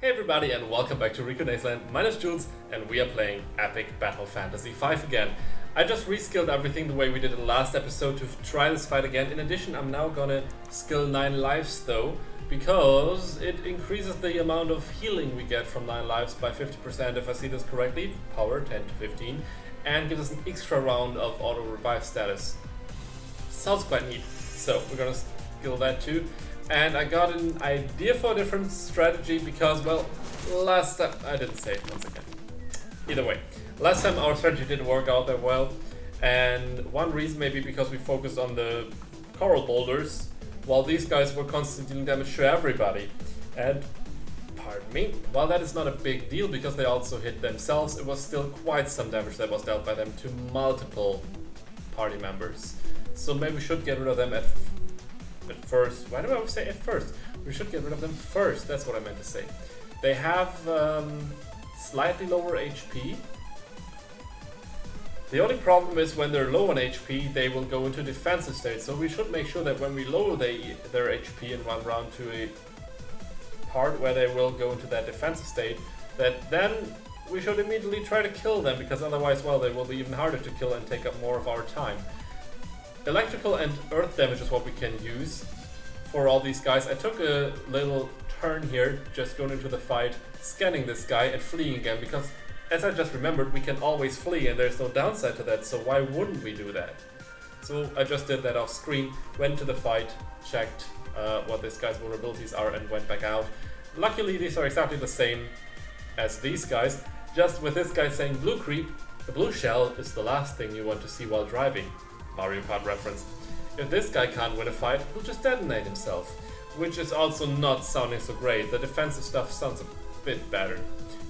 Hey everybody and welcome back to RikuNaceLand. My name is Jules and we are playing Epic Battle Fantasy 5 again. I just reskilled everything the way we did in the last episode to try this fight again. In addition, I'm now gonna skill 9 lives though, because it increases the amount of healing we get from 9 lives by 50% if I see this correctly, power 10 to 15, and gives us an extra round of auto revive status. Sounds quite neat. So we're gonna skill that too. And I got an idea for a different strategy because, well, last time I didn't save once again. Either way, last time our strategy didn't work out that well, and one reason maybe because we focused on the coral boulders, while these guys were constantly dealing damage to everybody. And, pardon me, while that is not a big deal because they also hit themselves, it was still quite some damage that was dealt by them to multiple party members. So maybe we should get rid of them at first. Why do I always say at first? We should get rid of them first, that's what I meant to say. They have slightly lower HP. The only problem is when they're low on HP, they will go into defensive state. So we should make sure that when we lower their HP in one round to a part where they will go into that defensive state, that then we should immediately try to kill them, because otherwise, well, they will be even harder to kill and take up more of our time. Electrical and earth damage is what we can use for all these guys. I took a little turn here, just going into the fight, scanning this guy and fleeing again, because as I just remembered, we can always flee and there's no downside to that, so why wouldn't we do that? So I just did that off screen, went to the fight, checked what this guy's vulnerabilities are and went back out. Luckily these are exactly the same as these guys, just with this guy saying blue creep, the blue shell is the last thing you want to see while driving. Mario Kart reference. If this guy can't win a fight, he'll just detonate himself, which is also not sounding so great. The defensive stuff sounds a bit better.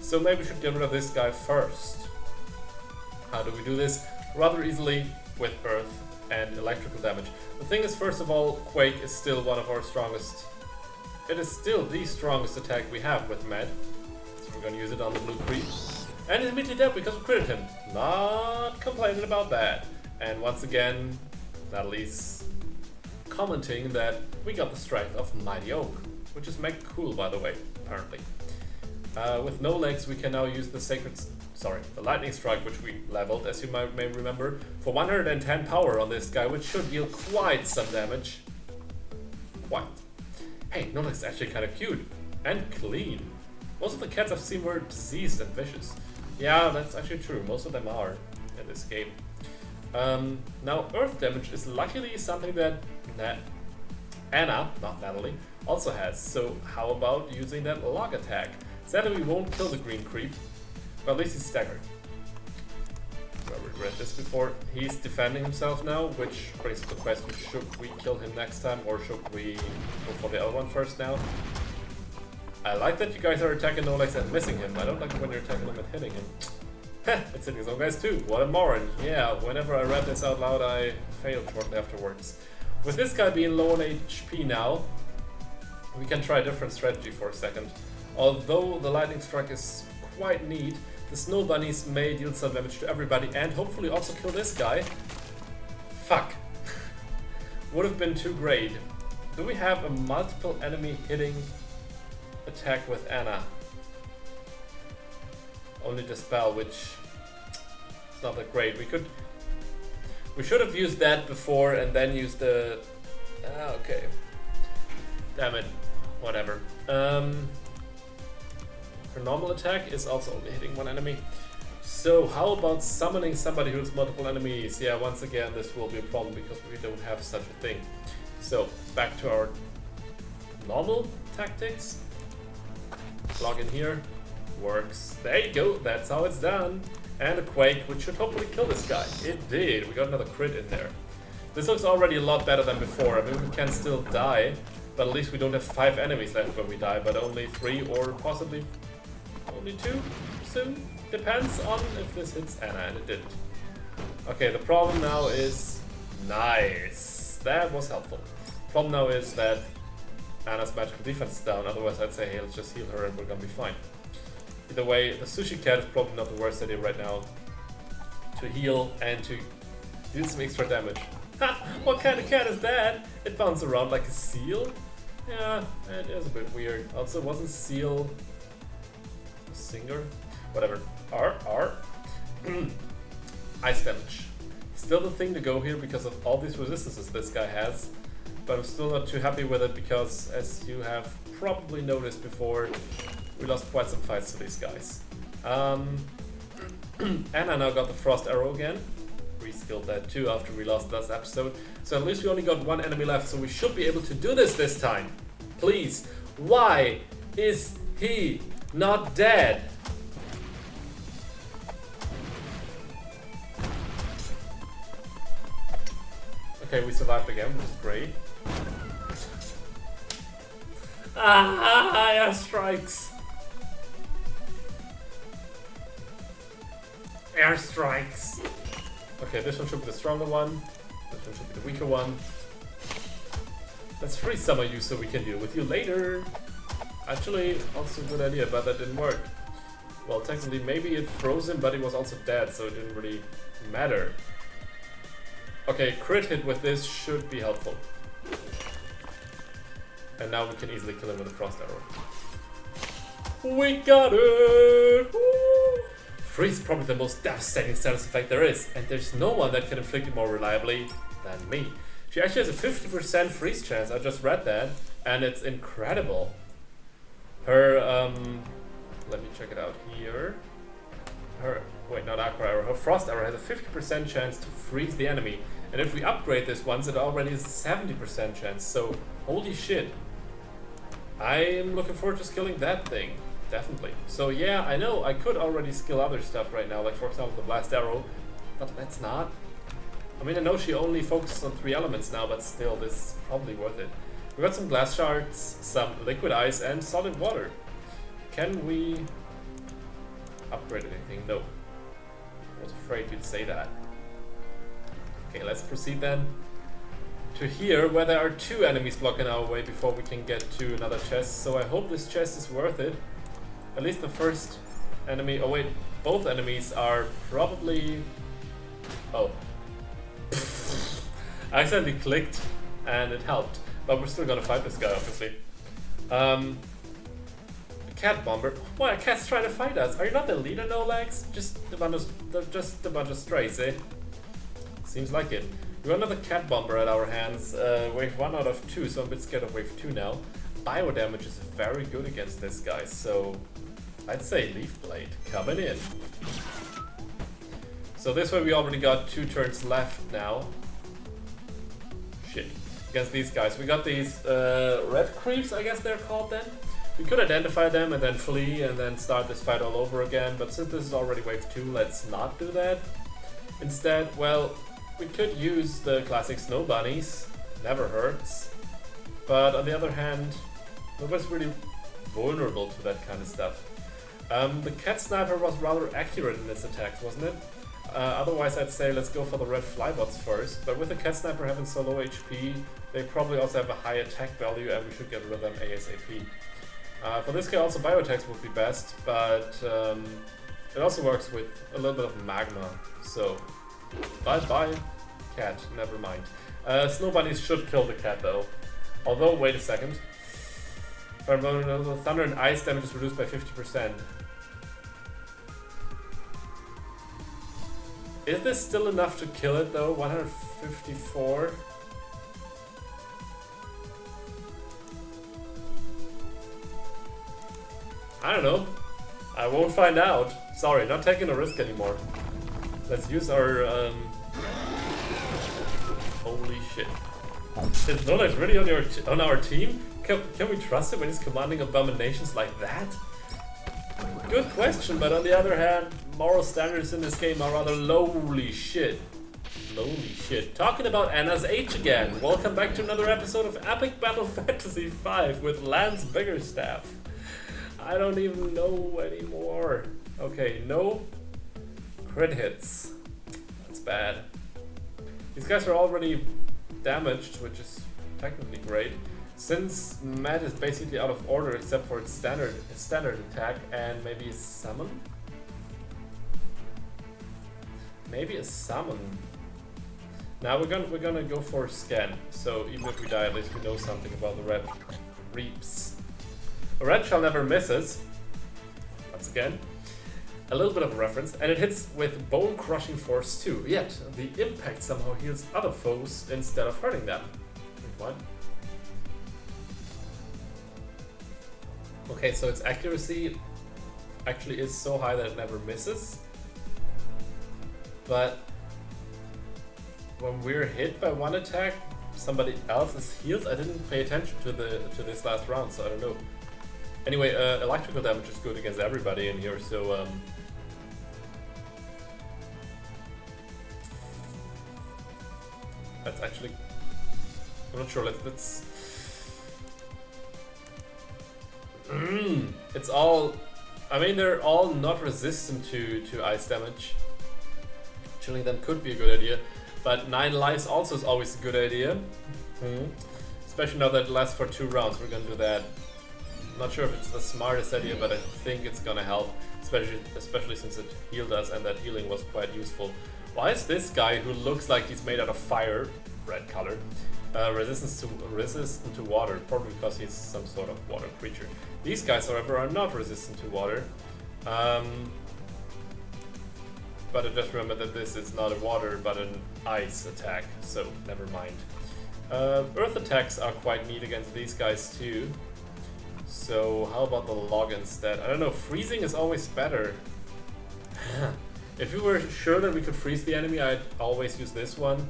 So maybe we should get rid of this guy first. How do we do this? Rather easily with earth and electrical damage. The thing is, first of all, Quake is still one of our strongest. It is still the strongest attack we have with Med. So we're gonna use it on the blue creep. And he's immediately dead because we critted him. Not complaining about that. And once again, Natalie's commenting that we got the strength of Mighty Oak, which is mega cool, by the way, apparently. With no legs, we can now use the lightning strike, which we leveled, as you may remember, for 110 power on this guy, which should deal quite some damage. Quite. Hey, no legs is actually kind of cute and clean. Most of the cats I've seen were diseased and vicious. Yeah, that's actually true. Most of them are in this game. Now, earth damage is luckily something that Anna, not Natalie, also has. So how about using that log attack? Sadly, we won't kill the green creep, but at least he's staggered. I read this before. He's defending himself now, which brings up the question, should we kill him next time or should we go for the other one first now? I like that you guys are attacking no legs and missing him. I don't like it when you're attacking him and hitting him. It's hitting his own guys too. What a moron. Yeah, whenever I read this out loud, I failed shortly afterwards. With this guy being low on HP now, we can try a different strategy for a second. Although the lightning strike is quite neat, the snow bunnies may deal some damage to everybody and hopefully also kill this guy. Fuck. Would have been too great. Do we have a multiple enemy hitting attack with Anna? Only Dispel, which is not that great. We should have used that before and then used the... okay. Damn it. Whatever. Her normal attack is also only hitting one enemy. So how about summoning somebody who has multiple enemies? Yeah, once again, this will be a problem because we don't have such a thing. So, back to our normal tactics. Log in here. Works. There you go, that's how it's done. And a Quake, which should hopefully kill this guy. It did, we got another crit in there. This looks already a lot better than before. I mean, we can still die, but at least we don't have 5 enemies left when we die, but only 3 or possibly only 2 soon. Depends on if this hits Anna, and it didn't. Okay, the problem now is... Nice! That was helpful. The problem now is that Anna's magical defense is down, otherwise I'd say, hey, let's just heal her and we're gonna be fine. Either way, the sushi cat is probably not the worst idea right now to heal and to deal some extra damage. Ha! What kind of cat is that? It bounces around like a seal? Yeah, it is a bit weird. Also, wasn't seal Singer, whatever. R. Ice damage. Still the thing to go here because of all these resistances this guy has, but I'm still not too happy with it because, as you have probably noticed before, we lost quite some fights to these guys. And I now got the Frost Arrow again. Reskilled that too after we lost last episode. So at least we only got one enemy left, so we should be able to do this time. Please. Why is he not dead? Okay, we survived again, which is great. Airstrikes! Airstrikes! Okay, this one should be the stronger one. This one should be the weaker one. Let's free summon you so we can deal with you later. Actually, also a good idea, but that didn't work. Well, technically, maybe it froze him, but he was also dead, so it didn't really matter. Okay, crit hit with this should be helpful. And now we can easily kill him with a Frost Arrow. We got it! Woo! Freeze is probably the most devastating status effect there is, and there's no one that can inflict it more reliably than me. She actually has a 50% freeze chance, I just read that, and it's incredible. Her, let me check it out here. Wait, not Aqua Arrow, her Frost Arrow has a 50% chance to freeze the enemy, and if we upgrade this once, it already has a 70% chance, so holy shit. I am looking forward to skilling that thing, definitely. So yeah, I know I could already skill other stuff right now, like for example the Blast Arrow, but let's not. I mean, I know she only focuses on 3 elements now, but still, this is probably worth it. We got some glass shards, some liquid ice, and solid water. Can we upgrade anything? No. I was afraid you'd say that. Okay, let's proceed then to here, where there are 2 enemies blocking our way before we can get to another chest. So I hope this chest is worth it. At least the first enemy. Oh wait, both enemies are probably. Oh. I accidentally clicked and it helped, but we're still gonna fight this guy, obviously. Cat bomber. Why, a cat's trying to fight us? Are you not the leader, no legs? Just a bunch of strays, eh? Seems like it. We got another cat bomber at our hands. Wave 1 out of 2, so I'm a bit scared of wave 2 now. Bio damage is very good against this guy, so I'd say Leaf Blade coming in. So this way we already got 2 turns left now. Shit. Against these guys. We got these red creeps, I guess they're called then. We could identify them and then flee and then start this fight all over again, but since this is already wave 2, let's not do that. Instead, well, we could use the classic snow bunnies. Never hurts. But on the other hand, nobody's really vulnerable to that kind of stuff. The cat sniper was rather accurate in its attacks, wasn't it? Otherwise I'd say let's go for the red flybots first, but with the cat sniper having so low HP, they probably also have a high attack value and we should get rid of them ASAP. For this guy also bioattacks would be best, but it also works with a little bit of magma, so bye cat, never mind. Snow bunnies should kill the cat though, although wait a second. Thunder and ice damage is reduced by 50%. Is this still enough to kill it though? 154? I don't know. I won't find out. Sorry, not taking a risk anymore. Let's use our holy shit. Is Nolex really on our team? Can we trust him when he's commanding abominations like that? Good question, but on the other hand, moral standards in this game are rather lowly shit. Lowly shit. Talking about Anna's age again. Welcome back to another episode of Epic Battle Fantasy V with Lance Biggerstaff. I don't even know anymore. Okay, no crit hits. That's bad. These guys are already damaged, which is technically great. Since Matt is basically out of order except for its standard attack and maybe a summon? Maybe a summon. Now we're gonna go for a scan. So even if we die, at least we know something about the red reaps. A red shall never miss us. That's again. A little bit of a reference, and it hits with Bone Crushing Force 2, yet the impact somehow heals other foes instead of hurting them. Wait, what? Okay, so its accuracy actually is so high that it never misses. But when we're hit by one attack, somebody else is healed. I didn't pay attention to this last round, so I don't know. Anyway, electrical damage is good against everybody in here, so that's actually, I'm not sure. Let's it's all, I mean, they're all not resistant to ice damage. Chilling them could be a good idea, but 9 lives also is always a good idea. Especially now that it lasts for 2 rounds, we're gonna do that. I'm not sure if it's the smartest idea, but I think it's gonna help, especially since it healed us, and that healing was quite useful. Why is this guy, who looks like he's made out of fire, red color, resistant to water? Probably because he's some sort of water creature. These guys, however, are not resistant to water. But I just remember that this is not a water, but an ice attack, so never mind. Earth attacks are quite neat against these guys too. So how about the log instead? I don't know, freezing is always better. If we were sure that we could freeze the enemy, I'd always use this one.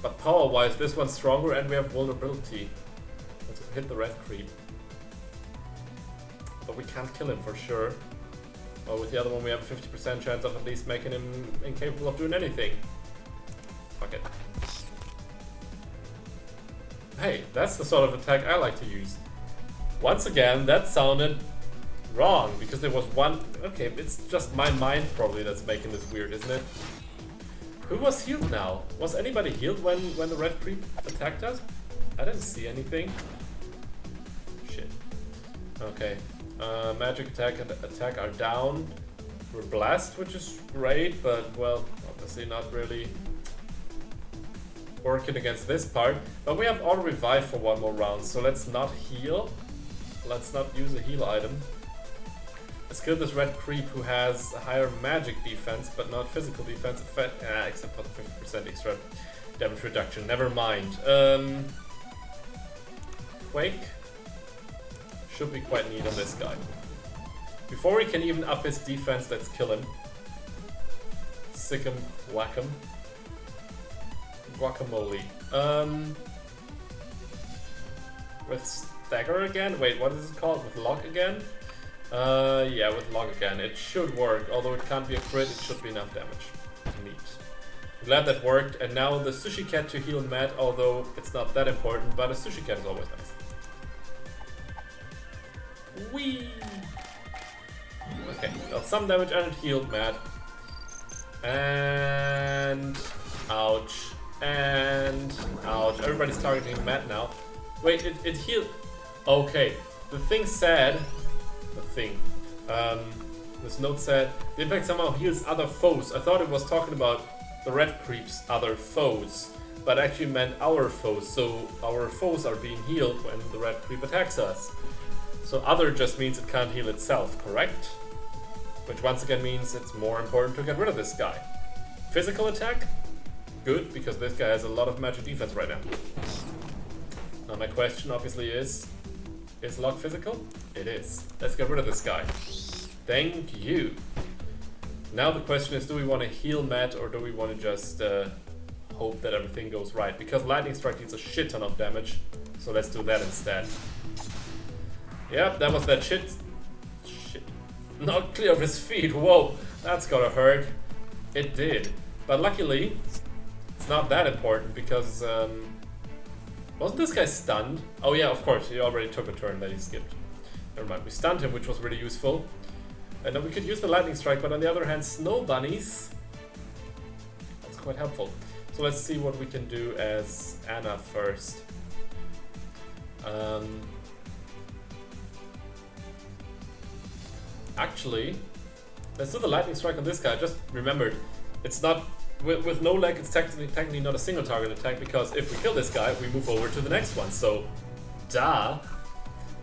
But power-wise, this one's stronger and we have vulnerability. Let's hit the red creep. But we can't kill him for sure. Well, with the other one we have a 50% chance of at least making him incapable of doing anything. Fuck it. Hey, that's the sort of attack I like to use. Once again, that sounded wrong, because there was one... Okay, it's just my mind probably that's making this weird, isn't it? Who was healed now? Was anybody healed when the red creep attacked us? I didn't see anything. Shit. Okay. Magic attack and attack are down. We're blessed, which is great, but well, obviously not really working against this part. But we have auto revive for 1 more round, so let's not heal. Let's not use a heal item. Let's kill this red creep who has a higher magic defense, but not physical defense, except for the 50% extra damage reduction. Never mind. Quake should be quite neat on this guy. Before he can even up his defense, let's kill him. Sick him, whack him. Guacamole. With stagger again? Wait, what is it called? With lock again? Yeah, with lock again. It should work, although it can't be a crit, it should be enough damage. Neat. I'm glad that worked, and now the sushi cat to heal Matt, although it's not that important, but a sushi cat is always nice. Whee! Okay, well, some damage and it healed Matt. And... ouch. And... ouch. Everybody's targeting Matt now. Wait, it healed... Okay, the thing said... The thing. This note said, the impact somehow heals other foes. I thought it was talking about the red creep's other foes, but actually meant our foes. So our foes are being healed when the red creep attacks us. So other just means it can't heal itself, correct? Which once again means it's more important to get rid of this guy. Physical attack? Good, because this guy has a lot of magic defense right now. Now my question obviously is lock physical? It is. Let's get rid of this guy. Thank you. Now the question is, do we want to heal Matt or do we want to just hope that everything goes right? Because lightning strike deals a shit ton of damage, so let's do that instead. Yep, that was that shit. Not clear of his feet. Whoa, that's gotta hurt. It did. But luckily, it's not that important because wasn't this guy stunned? Oh yeah, of course, he already took a turn that he skipped. Never mind, we stunned him, which was really useful. And then we could use the lightning strike, but on the other hand, snow bunnies. That's quite helpful. So let's see what we can do as Anna first. Actually, let's do the lightning strike on this guy. I just remembered, it's not with no leg. It's technically not a single target attack because if we kill this guy, we move over to the next one. So, duh.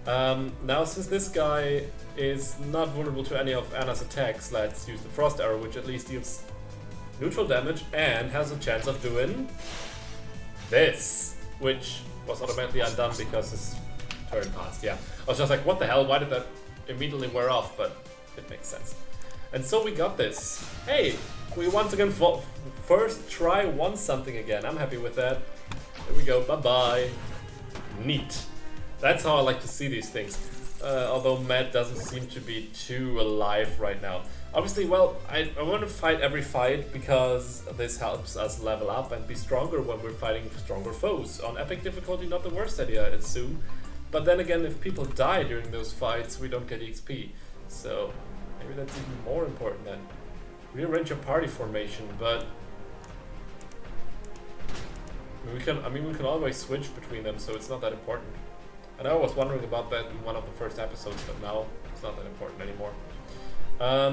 Now, since this guy is not vulnerable to any of Anna's attacks, let's use the Frost Arrow, which at least deals neutral damage and has a chance of doing this, which was automatically undone because his turn passed. Yeah, I was just like, what the hell? Why did that immediately wear off? But it makes sense. And so we got this. Hey, we once again first try won something again. I'm happy with that. There we go. Bye bye. Neat. That's how I like to see these things. Although Matt doesn't seem to be too alive right now. Obviously, well, I want to fight every fight because this helps us level up and be stronger when we're fighting stronger foes. On epic difficulty, not the worst idea, I assume. But then again, if people die during those fights, we don't get XP. So maybe that's even more important then. Rearrange your party formation, but we can always switch between them, so it's not that important. And I was wondering about that in one of the first episodes, but now it's not that important anymore. I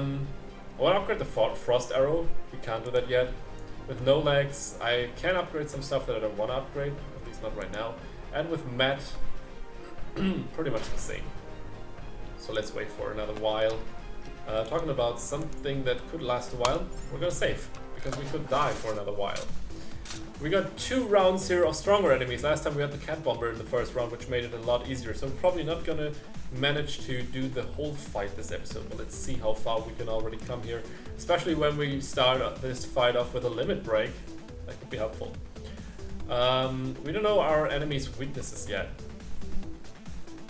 want to upgrade the Frost Arrow. We can't do that yet. With no legs, I can upgrade some stuff that I don't want to upgrade, at least not right now. And with Matt, pretty much the same. So let's wait for another while. Talking about something that could last a while, we're gonna save, because we could die for another while. We got 2 rounds here of stronger enemies. Last time we had the Cat Bomber in the first round, which made it a lot easier. So we're probably not gonna manage to do the whole fight this episode, but let's see how far we can already come here. Especially when we start this fight off with a limit break. That could be helpful. We don't know our enemy's weaknesses yet.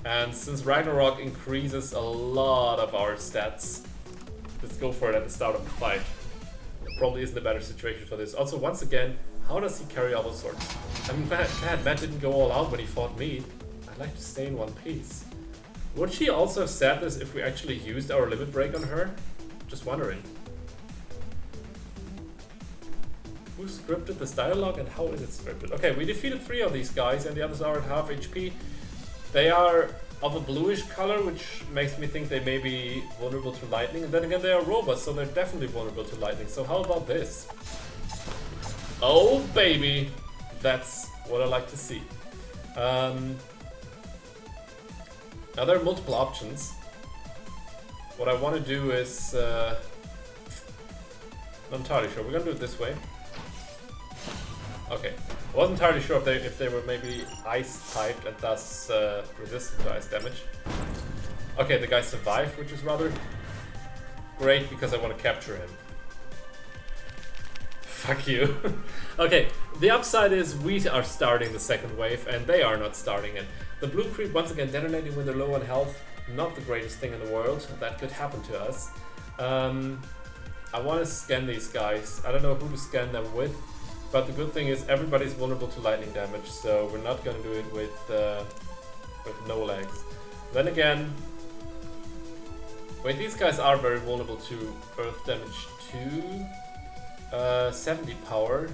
And since Ragnarok increases a lot of our stats, let's go for it at the start of the fight. There probably isn't a better situation for this. Also, once again, how does he carry all those swords? I mean, Matt didn't go all out when he fought me. I'd like to stay in one piece. Would she also have said this if we actually used our limit break on her? Just wondering. Who scripted this dialogue and how is it scripted? Okay, we defeated 3 of these guys and the others are at half HP. They are of a bluish color, which makes me think they may be vulnerable to lightning. And then again, they are robots, so they're definitely vulnerable to lightning. So how about this? Oh, baby! That's what I like to see. Now, there are multiple options. What I want to do is... I'm not entirely sure. We're going to do it this way. Okay. I wasn't entirely sure if they were maybe ice typed and thus resistant to ice damage. Okay, the guy survived, which is rather great because I want to capture him. Fuck you. Okay, the upside is we are starting the second wave and they are not starting it. The blue creep once again detonating when they're low on health. Not the greatest thing in the world. That could happen to us. I want to scan these guys. I don't know who to scan them with. But the good thing is everybody's vulnerable to lightning damage, so we're not going to do it with no legs. Then again, wait, these guys are very vulnerable to earth damage too. 70 power.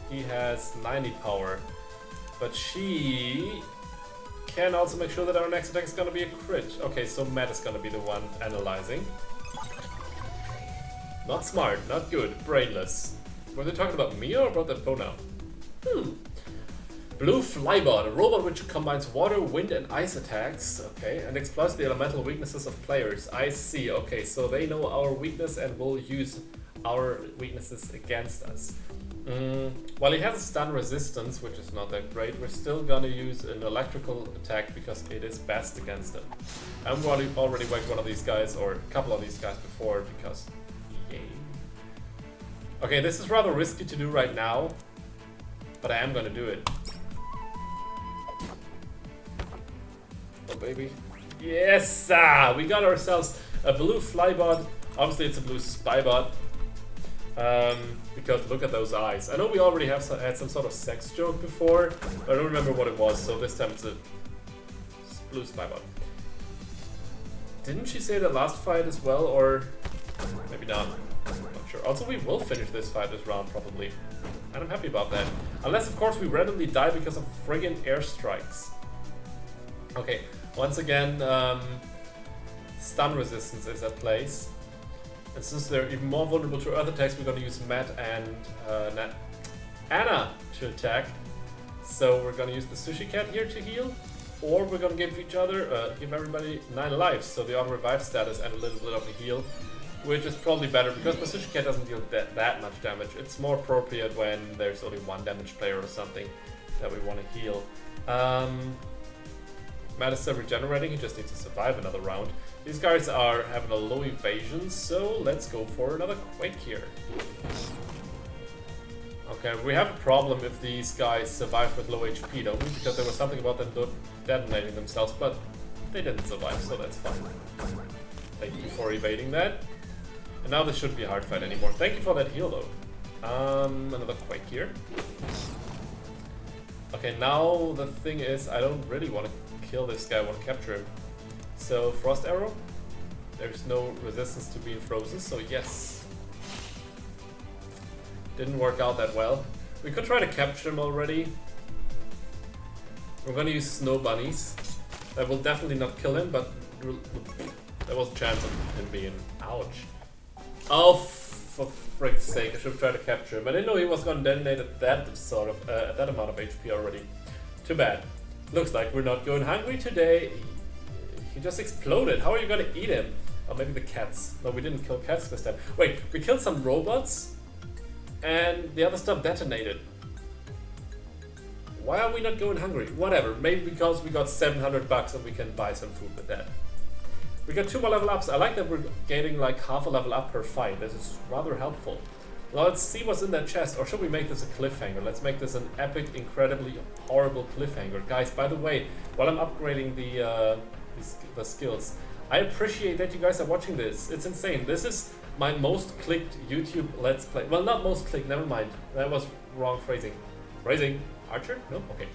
He has 90 power. But she can also make sure that our next attack is going to be a crit. Okay, so Matt is going to be the one analyzing. Not smart, not good, brainless. Were they talking about me or about that phone now? Blue Flybot, a robot which combines water, wind and ice attacks, okay, and exploits the elemental weaknesses of players. I see, okay, so they know our weakness and will use our weaknesses against us. While he has a stun resistance, which is not that great, we're still gonna use an electrical attack because it is best against them. I've already whacked one of these guys, or a couple of these guys before, because yay. Okay, this is rather risky to do right now, but I am gonna do it. Oh baby. Yes! We got ourselves a blue flybot. Obviously it's a blue spybot. Because look at those eyes. I know we already had some sort of sex joke before, but I don't remember what it was, so this time it's a blue spybot. Didn't she say the last fight as well, or maybe not? I'm not sure. Also, we will finish this fight this round probably, and I'm happy about that. Unless, of course, we randomly die because of friggin' airstrikes. Okay, once again, stun resistance is at place. And since they're even more vulnerable to earth attacks, we're going to use Matt and Anna to attack. So we're going to use the Sushi Cat here to heal. or we're gonna give give everybody 9 lives, so the auto revive status and a little bit of a heal, which is probably better because Precision Cat doesn't deal that much damage. It's more appropriate when there's only 1 damage player or something that we want to heal. Matt is still regenerating, he just needs to survive another round. These guys are having a low evasion, so let's go for another Quake here. Okay, we have a problem if these guys survive with low HP, don't we? Because there was something about them detonating themselves, but they didn't survive, so that's fine. Thank you for evading that. And now this shouldn't be a hard fight anymore. Thank you for that heal though. Another Quake here. Okay, now the thing is, I don't really want to kill this guy, I want to capture him. So, Frost Arrow. There's no resistance to being frozen, so yes. Didn't work out that well. We could try to capture him already. We're gonna use Snow Bunnies. That will definitely not kill him, but there was a chance of him being... Ouch. Oh, for frick's sake, I should have tried to capture him. I didn't know he was gonna detonate at that at that amount of HP already. Too bad. Looks like we're not going hungry today. He just exploded. How are you gonna eat him? Oh, maybe the cats. No, we didn't kill cats this time. Wait, we killed some robots and the other stuff detonated. Why are we not going hungry? Whatever, maybe because we got 700 bucks and we can buy some food with that. We got 2 more level ups. I like that we're getting like half a level up per fight. This is rather helpful. Now let's see what's in that chest, or should we make this a cliffhanger? Let's make this an epic, incredibly horrible cliffhanger. Guys, by the way, while I'm upgrading the skills, I appreciate that you guys are watching this. It's insane. This is my most clicked YouTube Let's Play. Well, not most clicked, never mind. That was wrong phrasing. Phrasing? Archer? No? Okay.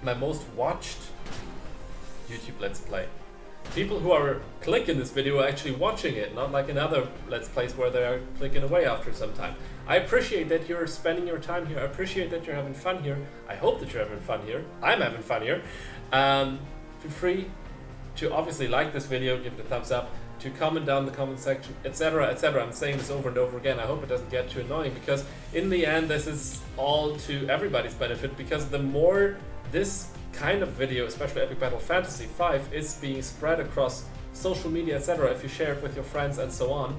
My most watched YouTube Let's Play. People who are clicking this video are actually watching it, not like in other Let's Plays where they are clicking away after some time. I appreciate that you're spending your time here. I appreciate that you're having fun here. I hope that you're having fun here. I'm having fun here. Feel free to obviously like this video, give it a thumbs up, to comment down in the comment section, etc, etc. I'm saying this over and over again. I hope it doesn't get too annoying, because in the end this is all to everybody's benefit, because the more this kind of video, especially Epic Battle Fantasy 5, is being spread across social media, etc., if you share it with your friends and so on,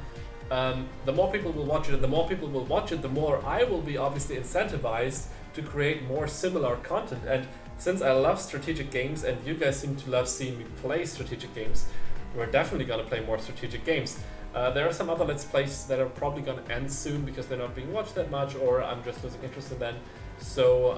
the more people will watch it, and the more people will watch it, the more I will be obviously incentivized to create more similar content. And since I love strategic games and you guys seem to love seeing me play strategic games, we're definitely gonna play more strategic games. There are some other Let's Plays that are probably gonna end soon because they're not being watched that much, or I'm just losing interest in them. So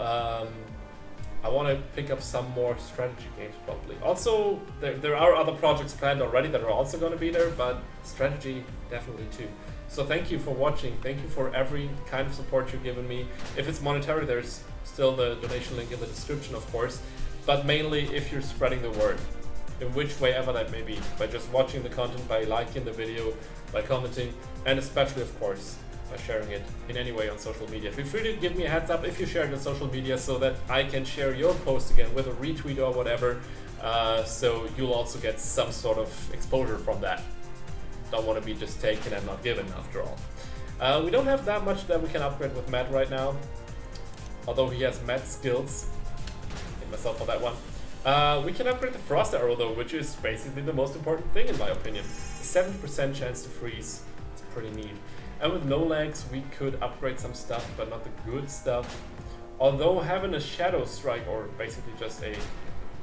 I want to pick up some more strategy games probably. Also, there are other projects planned already that are also going to be there, but strategy definitely too. So thank you for watching. Thank you for every kind of support you've given me. If it's monetary, there's still the donation link in the description, of course. But mainly if you're spreading the word, in which way ever that may be, by just watching the content, by liking the video, by commenting, and especially, of course, by sharing it in any way on social media. Feel free to give me a heads up if you share it on social media, so that I can share your post again with a retweet or whatever, so you'll also get some sort of exposure from that. Don't want to be just taken and not given, after all. We don't have that much that we can upgrade with Matt right now, although he has Matt skills. Hit myself on that one. We can upgrade the Frost Arrow though, which is basically the most important thing in my opinion. 70% chance to freeze. It's pretty neat. And with no legs, we could upgrade some stuff, but not the good stuff. Although having a Shadow Strike, or basically just a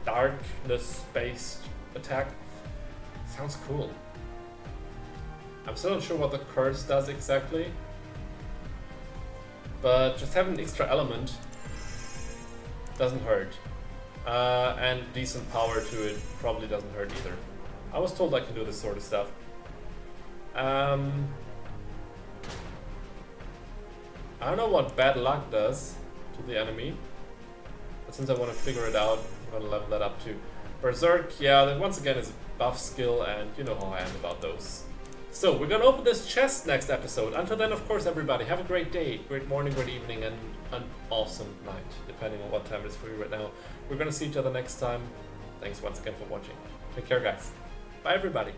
darkness-based attack, sounds cool. I'm still not sure what the curse does exactly, but just having an extra element doesn't hurt. And decent power to it probably doesn't hurt either. I was told I can do this sort of stuff. I don't know what bad luck does to the enemy, but since I want to figure it out, I'm going to level that up to Berserk. Yeah, that once again is a buff skill, and you know how I am about those. So we're going to open this chest next episode. Until then, of course, everybody, have a great day, great morning, great evening, and an awesome night, depending on what time it is for you right now. We're going to see each other next time. Thanks once again for watching. Take care, guys. Bye, everybody.